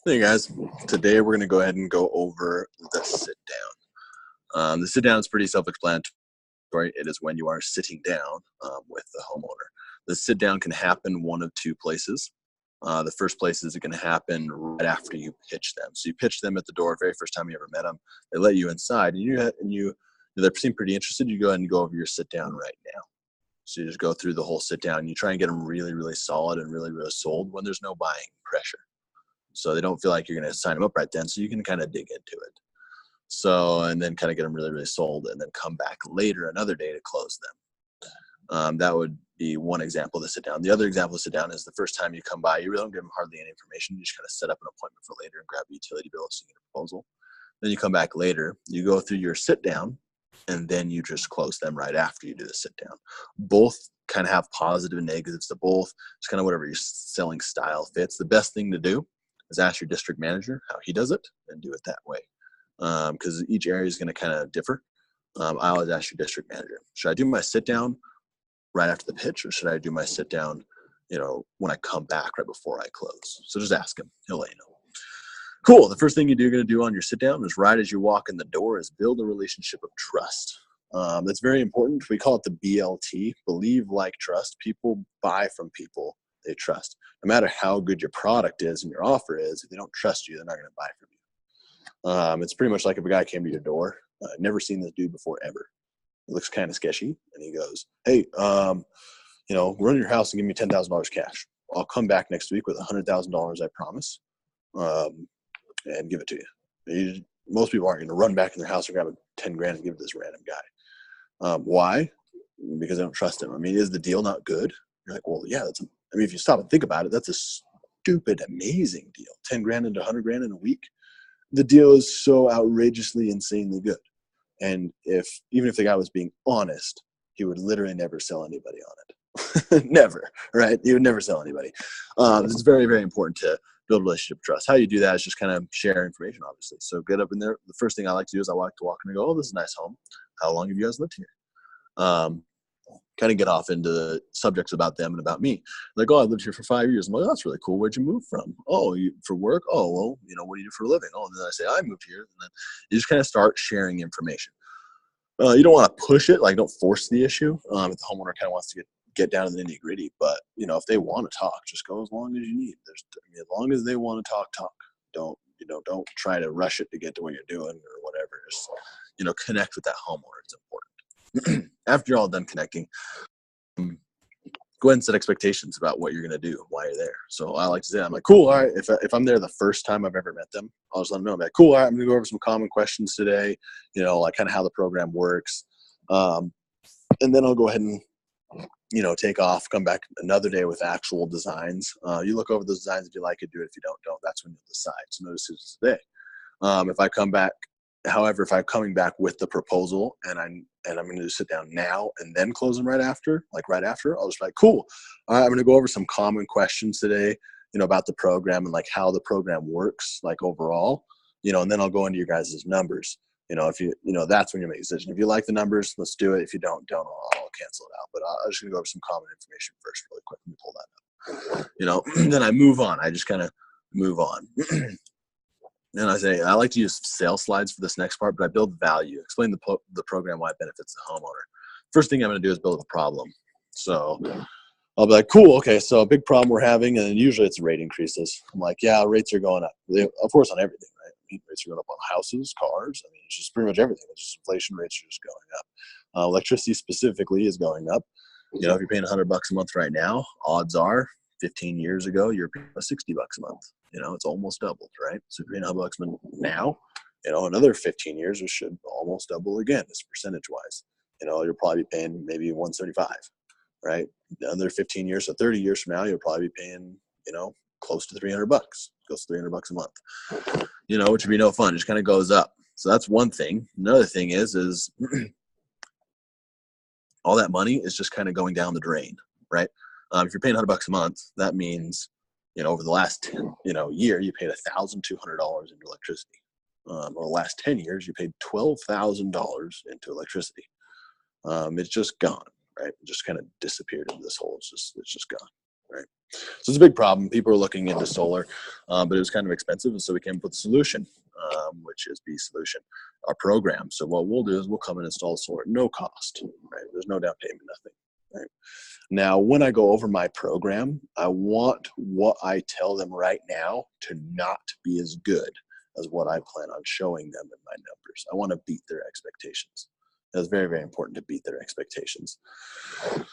Hey guys, today we're going to go ahead and go over the sit down. The sit down is pretty self-explanatory. It is when you are sitting down with the homeowner. The sit down can happen one of two places. The first place is going to happen right after you pitch them. So you pitch them at the door, very first time you ever met them. They let you inside, and they seem pretty interested. You go ahead and go over your sit down right now. So you just go through the whole sit down. You try and get them really, really solid and really, really sold when there's no buying pressure. So they don't feel like you're going to sign them up right then. So you can kind of dig into it. So, and then kind of get them really, really sold and then come back later another day to close them. That would be one example of the sit down. The other example of sit down is the first time you come by, you really don't give them hardly any information. You just kind of set up an appointment for later and grab a utility bill so you get a proposal. Then you come back later, you go through your sit down, and then you just close them right after you do the sit down. Both kind of have positive and negatives to both. It's kind of whatever your selling style fits. The best thing to do is ask your district manager how he does it and do it that way. Because each area is going to kind of differ. I always ask your district manager, should I do my sit down right after the pitch, or should I do my sit down, when I come back right before I close? So just ask him. He'll let you know. Cool. The first thing you're going to do on your sit down is right as you walk in the door is build a relationship of trust. That's very important. We call it the BLT, believe, like, trust. People buy from people they trust. No matter how good your product is and your offer is, if they don't trust you, they're not going to buy from you. It's pretty much like if a guy came to your door, never seen this dude before ever. It looks kind of sketchy, and he goes, "Hey, run your house and give me $10,000 cash. I'll come back next week with $100,000, I promise, and give it to you." Most people aren't going to run back in their house and grab 10 grand and give it to this random guy. Why? Because they don't trust him. I mean, is the deal not good? You're like, well, yeah, if you stop and think about it, that's a stupid, amazing deal. 10 grand into 100 grand in a week. The deal is so outrageously, insanely good. And even if the guy was being honest, he would literally never sell anybody on it. Never, right? He would never sell anybody. It's very, very important to build relationship trust. How you do that is just kind of share information, obviously. So get up in there. The first thing I like to do is I like to walk in and go, "Oh, this is a nice home. How long have you guys lived here?" Kind of get off into the subjects about them and about me. Like, "Oh, I lived here for 5 years." I'm like, "Oh, that's really cool. Where'd you move from?" "Oh, for work." "Oh, well, what do you do for a living?" "Oh," and then I say, "I moved here." And then you just kind of start sharing information. You don't want to push it, like don't force the issue. If the homeowner kind of wants to get down to the nitty gritty, but if they want to talk, just go as long as you need. As long as they want to talk. Don't try to rush it to get to what you're doing or whatever. Just connect with that homeowner. It's important. After you're all done connecting, go ahead and set expectations about what you're going to do while you're there. So I like to say, I'm like, "Cool, all right." If I'm there the first time I've ever met them, I'll just let them know. I'm like, "Cool, all right, I'm going to go over some common questions today, like kind of how the program works." And then I'll go ahead and, take off, come back another day with actual designs. You look over the designs. If you like it, do it. If you don't. That's when you'll decide. So notice who's today. If I come back, however, if I'm coming back with the proposal and I'm going to sit down now and then close them right after, I'll just be like, "Cool. All right, I'm going to go over some common questions today, about the program and like how the program works, like overall, and then I'll go into your guys' numbers. If that's when you make a decision. If you like the numbers, let's do it. If you don't, I'll cancel it out. But I'm just going to go over some common information first really quick. Let me pull that up. Then I move on. I just kind of move on. And I say, I like to use sales slides for this next part, but I build value, explain the program, why it benefits the homeowner. First thing I'm going to do is build a problem. So I'll be like, "Cool, okay, so a big problem we're having," and usually it's rate increases. I'm like, "Yeah, rates are going up." Of course, on everything, right? Rates are going up on houses, cars. It's just pretty much everything. It's just inflation. Rates are just going up. Electricity specifically is going up. If you're paying $100 a month right now, odds are 15 years ago, you're paying $60 a month. It's almost doubled, right? So if you're paying $100 a month now, another 15 years, it should almost double again, as percentage wise. You'll probably be paying maybe 175, right? Another 15 years, so 30 years from now, you'll probably be paying, close to $300, close to $300 a month, which would be no fun. It just kind of goes up. So that's one thing. Another thing is all that money is just kind of going down the drain, right? If you're paying $100 a month, that means, over the last, year, you paid $1,200 into electricity. Over the last 10 years, you paid $12,000 into electricity. It's just gone, right? It just kind of disappeared into this hole. It's just gone, right? So it's a big problem. People are looking into solar, but it was kind of expensive, and so we came up with a solution, which is B Solution, our program. So what we'll do is we'll come and install solar at no cost, right? There's no down payment, nothing, right? Now, when I go over my program, I want what I tell them right now to not be as good as what I plan on showing them in my numbers. I want to beat their expectations. That's very, very important to beat their expectations.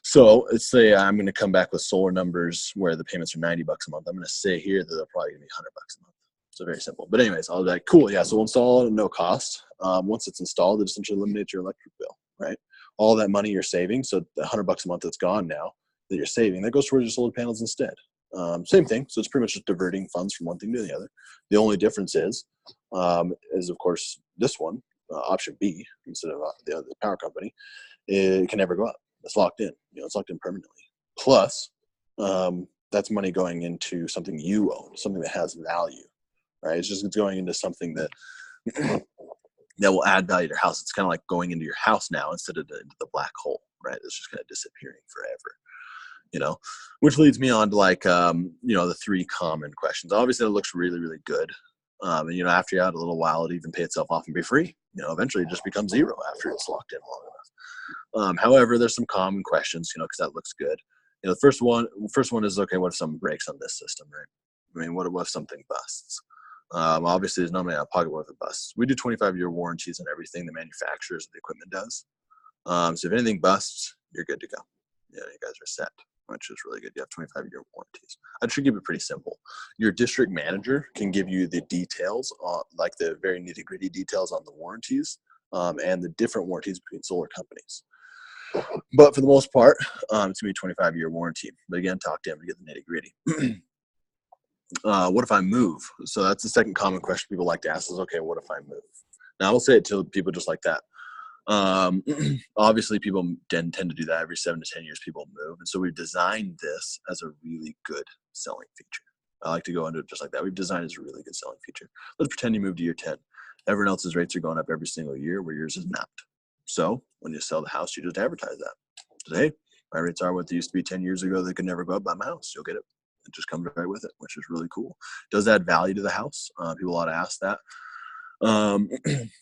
So let's say I'm going to come back with solar numbers where the payments are $90 a month. I'm going to say here that they're probably going to be $100 a month. So very simple. But anyways, I'll be like, cool, yeah, so we'll install it at no cost. Once it's installed, it essentially eliminates your electric bill, right? All that money you're saving, so the $100 a month that's gone now that you're saving, that goes towards your solar panels instead. Same thing. So it's pretty much just diverting funds from one thing to the other. The only difference is of course, this one, option B, instead of the power company, it can never go up. It's locked in. It's locked in permanently. Plus, that's money going into something you own, something that has value, right? It's going into something that that will add value to your house. It's kind of like going into your house now instead of into the black hole, right? It's just kind of disappearing forever, which leads me on to the 3 common questions. Obviously, it looks really, really good. And, after you add a little while, it even pay itself off and be free. Eventually it just becomes zero after it's locked in long enough. However, there's some common questions, because that looks good. The first one is, okay, what if something breaks on this system, right? I mean, what if something busts? Obviously, there's no money out of pocket if it busts. We do 25-year warranties on everything the manufacturers of the equipment does. So if anything busts, you're good to go. You guys are set, which is really good. You have 25-year warranties. I should keep it pretty simple. Your district manager can give you the details, like the very nitty-gritty details on the warranties and the different warranties between solar companies. But for the most part, it's going to be a 25-year warranty. But again, talk to him to get the nitty-gritty. What if I move? So that's the second common question people like to ask is, okay, what if I move? Now, I'll say it to people just like that. Obviously, people tend to do that every 7 to 10 years. People move, and so we've designed this as a really good selling feature. I like to go into it just like that. We've designed it as a really good selling feature. Let's pretend you move to year 10. Everyone else's rates are going up every single year, where yours is not. So when you sell the house, you just advertise that. Say, hey, my rates are what they used to be 10 years ago. They could never go up. Buy my house. You'll get it. It just comes right with it, which is really cool. Does add value to the house? People ought to ask that.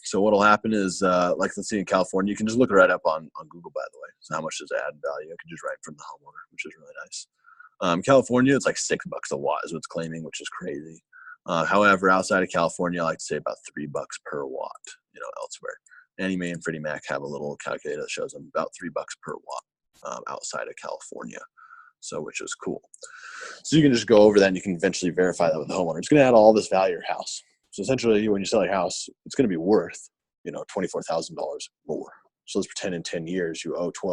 So what'll happen is, let's see in California, you can just look it right up on Google, by the way. So how much does it add value? I can just write from the homeowner, which is really nice. California, it's like $6 a watt is what's claiming, which is crazy. However, outside of California, I like to say about $3 per watt, elsewhere. Annie Mae and Freddie Mac have a little calculator that shows them about $3 per watt outside of California. So, which is cool. So you can just go over that and you can eventually verify that with the homeowner. It's going to add all this value to your house. So essentially, when you sell your house, it's going to be worth, $24,000 more. So let's pretend in 10 years you owe $12,000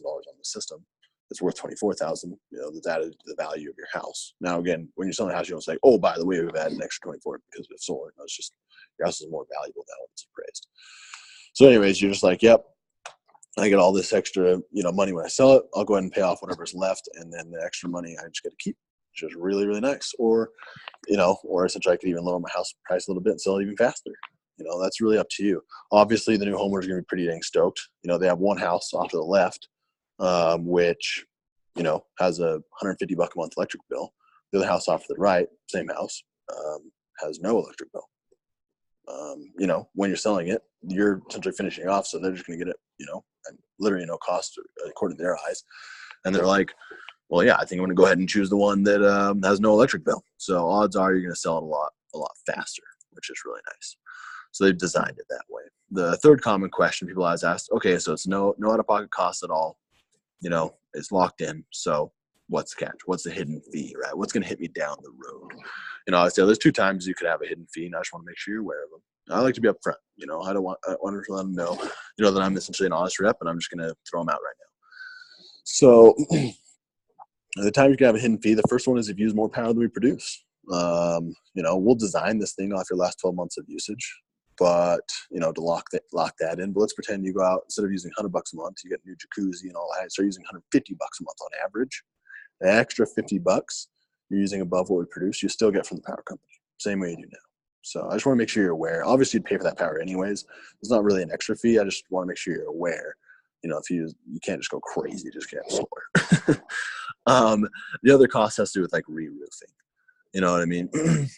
on the system. It's worth $24,000. That's added to the value of your house. Now, again, when you're selling a house, you don't say, "Oh, by the way, we've added an extra 24 because of solar." No, it's just your house is more valuable now when it's appraised. So, anyways, you're just like, "Yep, I get all this extra, money when I sell it. I'll go ahead and pay off whatever's left, and then the extra money I just get to keep." Which is really, really nice. Or essentially I could even lower my house price a little bit and sell it even faster. That's really up to you. Obviously, the new homeowner is going to be pretty dang stoked. They have one house off to the left, which, has a $150 a month electric bill. The other house off to the right, same house, has no electric bill. When you're selling it, you're essentially finishing off, so they're just going to get it, and literally no cost according to their eyes. And they're like, well, yeah, I think I'm going to go ahead and choose the one that has no electric bill. So odds are you're going to sell it a lot faster, which is really nice. So they've designed it that way. The third common question people always ask, okay, so it's no out-of-pocket cost at all. It's locked in. So what's the catch? What's the hidden fee, right? What's going to hit me down the road? I say there's 2 times you could have a hidden fee, and I just want to make sure you're aware of them. I like to be upfront. I want to let them know, that I'm essentially an honest rep, and I'm just going to throw them out right now. So the time you can have a hidden fee, the first one is if you use more power than we produce. We'll design this thing off your last 12 months of usage, but to lock that in. But let's pretend you go out, instead of using $100 a month, you get a new jacuzzi and all that. Start using $150 a month on average. The extra $50 you're using above what we produce, you still get from the power company, same way you do now. So I just want to make sure you're aware. Obviously, you'd pay for that power anyways. It's not really an extra fee. I just want to make sure you're aware if you can't just go crazy, just get slower. The other cost has to do with like re-roofing. You know what I mean?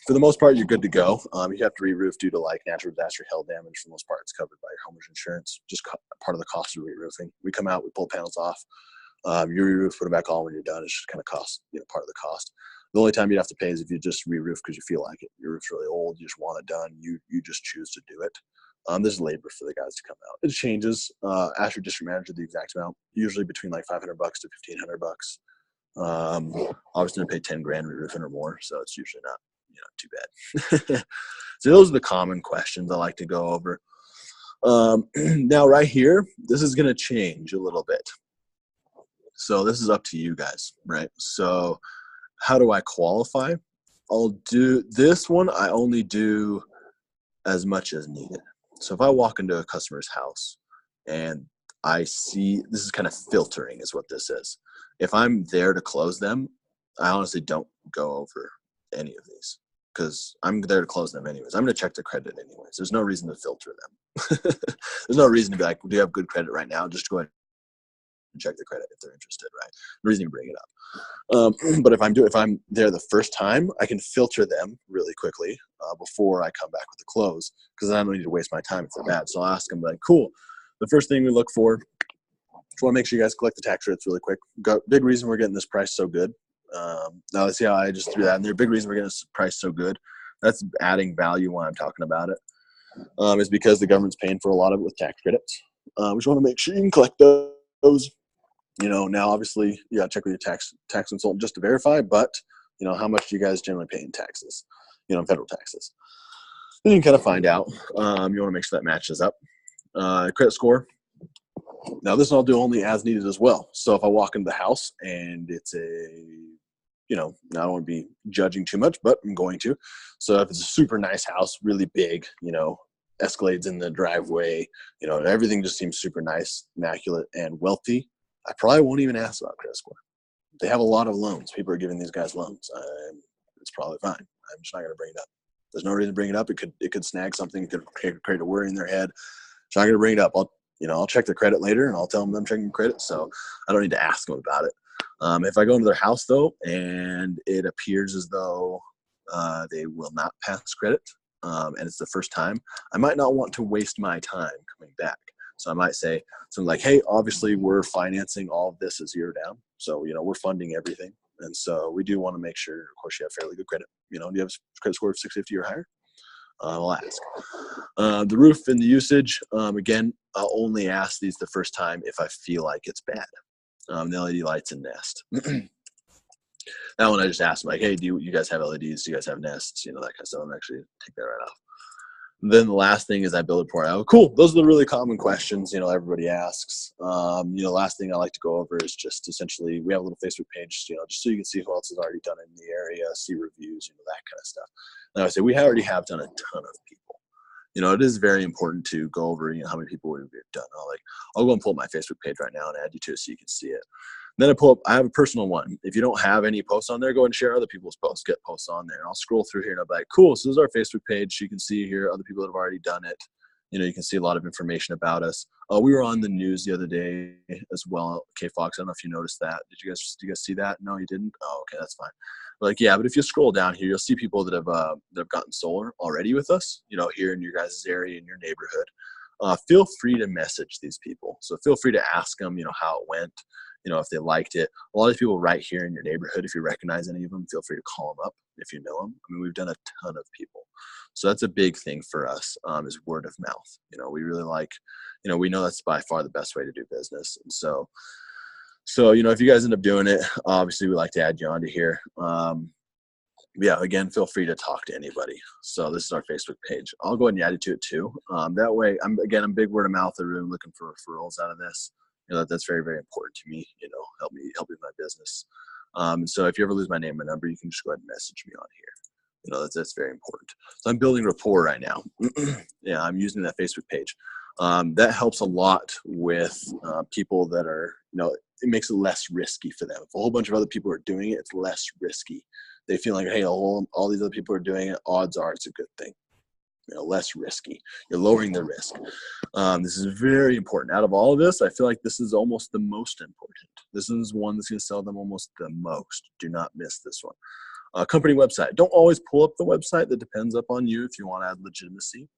For the most part, you're good to go. You have to re-roof due to like natural disaster, hail damage. For the most part, it's covered by your homeowner's insurance. Just part of the cost of re-roofing. We come out, we pull panels off. You re-roof, put them back on when you're done. It's just kind of cost, part of the cost. The only time you'd have to pay is if you just re-roof because you feel like it. Your roof's really old, you just want it done. You just choose to do it. There's labor for the guys to come out. It changes. Ask your district manager the exact amount. Usually between like $500 to $1,500. Obviously I pay 10 grand re-roofing or more, so it's usually not too bad. So those are the common questions I like to go over. Now right here, this is going to change a little bit. So this is up to you guys, right? So how do I qualify? I'll do this one. I only do as much as needed. So if I walk into a customer's house and I see, this is kind of filtering is what this is. If I'm there to close them, I honestly don't go over any of these because I'm there to close them anyways. I'm going to check their credit anyways. There's no reason to filter them. There's no reason to be like, do you have good credit right now? Just go ahead and check their credit if they're interested, right? No reason to bring it up. But if I'm there the first time, I can filter them really quickly before I come back with the close because I don't need to waste my time if they're bad. So I'll ask them like, cool. The first thing we look for, just want to make sure you guys collect the tax rates really quick. Big reason we're getting this price so good. Now let's see how I just threw that in there. Big reason we're getting this price so good. That's adding value when I'm talking about it. Is because the government's paying for a lot of it with tax credits. We just want to make sure you can collect those. Now obviously you got to check with your tax consultant just to verify. But how much do you guys generally pay in taxes? In federal taxes. Then you can kind of find out. You want to make sure that matches up. Credit score. Now this one I'll do only as needed as well. So if I walk into the house and it's I don't want to be judging too much, but I'm going to. So if it's a super nice house, really big, Escalades in the driveway, everything just seems super nice, immaculate, and wealthy, I probably won't even ask about credit score. They have a lot of loans. People are giving these guys loans. It's probably fine. I'm just not going to bring it up. There's no reason to bring it up. It could snag something. It could create a worry in their head. So I'm not going to bring it up. I'll check their credit later, and I'll tell them I'm checking credit. So I don't need to ask them about it. If I go into their house, though, and it appears as though they will not pass credit, and it's the first time, I might not want to waste my time coming back. So I might say something like, hey, obviously we're financing all of this as 0 down. So, we're funding everything. And so we do want to make sure, of course, you have fairly good credit. Do you have a credit score of 650 or higher? I'll ask. The roof and the usage, again, I'll only ask these the first time if I feel like it's bad. The LED lights and Nest. That one I just asked them, like, hey, do you guys have LEDs? Do you guys have Nests? That kind of stuff. I'm actually take that right off. Then the last thing is I build a report out. Cool. Those are the really common questions, everybody asks. Last thing I like to go over is just essentially we have a little Facebook page, just so you can see who else has already done it in the area, see reviews, that kind of stuff. And I would say we already have done a ton of people. It is very important to go over, how many people we've done. I'll go and pull up my Facebook page right now and add you to it so you can see it. Then I have a personal one. If you don't have any posts on there, go ahead and share other people's posts, get posts on there. And I'll scroll through here and I'll be like, cool, so this is our Facebook page. You can see here other people that have already done it. You can see a lot of information about us. We were on the news the other day as well. KFOX, I don't know if you noticed that. Did you guys see that? No, you didn't? Oh, okay, that's fine. But if you scroll down here, you'll see people that have gotten solar already with us, here in your guys' area, in your neighborhood. Feel free to message these people. So feel free to ask them, how it went. If they liked it. A lot of people right here in your neighborhood, if you recognize any of them, feel free to call them up if you know them. We've done a ton of people. So that's a big thing for us is word of mouth. We really like, we know that's by far the best way to do business. And so if you guys end up doing it, obviously we like to add you onto here. Again, feel free to talk to anybody. So this is our Facebook page. I'll go ahead and add you to it too. That way, I'm big word of mouth. I'm really looking for referrals out of this. That's very, very important to me, help me with my business. And so if you ever lose my name and number, you can just go ahead and message me on here. That's very important. So I'm building rapport right now. I'm using that Facebook page. That helps a lot with people that are, it makes it less risky for them. If a whole bunch of other people are doing it, it's less risky. They feel like, hey, all these other people are doing it. Odds are it's a good thing. less risky. You're lowering the risk. This is very important. Out of all of this, I feel like this is almost the most important. This is one that's going to sell them almost the most. Do not miss this one. Company website. Don't always pull up the website. That depends upon you if you want to add legitimacy.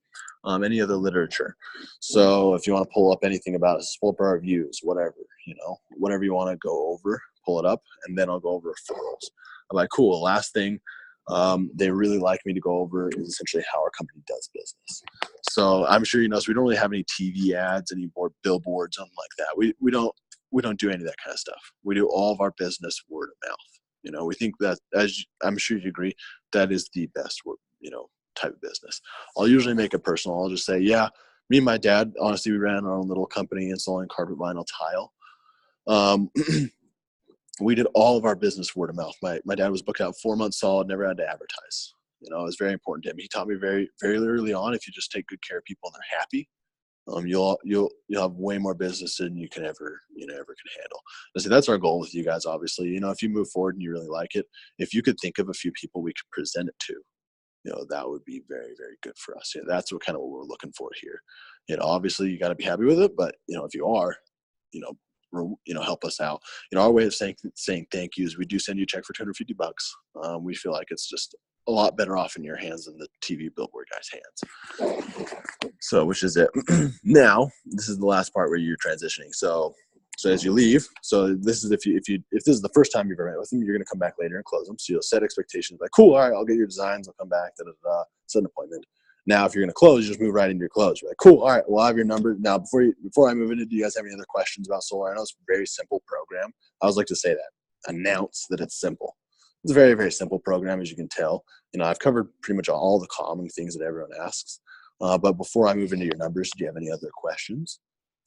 Any other literature. So if you want to pull up anything about us, pull up our reviews, whatever, whatever you want to go over, pull it up, and then I'll go over referrals. I'm like, cool. Last thing they really like me to go over is essentially how our company does business. So I'm sure you know, so we don't really have any TV ads, any more billboards, something like that. We don't do any of that kind of stuff. We do all of our business word of mouth. We think that, as I'm sure you agree, that is the best word, type of business. I'll usually make it personal. I'll just say, yeah, me and my dad, honestly, we ran our own little company installing carpet vinyl tile. We did all of our business word of mouth. My dad was booked out 4 months solid, never had to advertise. It was very important to him. He taught me very, very early on, if you just take good care of people and they're happy, you'll have way more business than you can ever handle. So that's our goal with you guys. Obviously, if you move forward and you really like it, if you could think of a few people we could present it to, that would be very, very good for us. That's what we're looking for here. Obviously you got to be happy with it, but if you are, help us out. Our way of saying thank you is we do send you a check for $250. We feel like it's just a lot better off in your hands than the TV billboard guy's hands. So, which is it. Now, this is the last part where you're transitioning. So as you leave, so this is if this is the first time you've ever met with them, you're going to come back later and close them. So you'll set expectations like, cool, all right, I'll get your designs, I'll come back, set an appointment. Now, if you're going to close, you just move right into your close. You're like, cool, all right, well, I have your number. Now, before I move into, do you guys have any other questions about Solar? I know it's a very simple program. I always like to say that. Announce that it's simple. It's a very, very simple program, as you can tell. I've covered pretty much all the common things that everyone asks. But before I move into your numbers, do you have any other questions?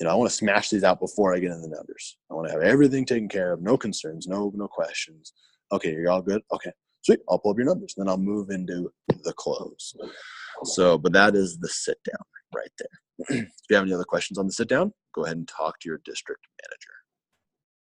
I want to smash these out before I get into the numbers. I want to have everything taken care of, no concerns, no questions. Okay, you're all good? Okay, sweet. I'll pull up your numbers. Then I'll move into the close. So, but that is the sit down right there. If you have any other questions on the sit down, go ahead and talk to your district manager.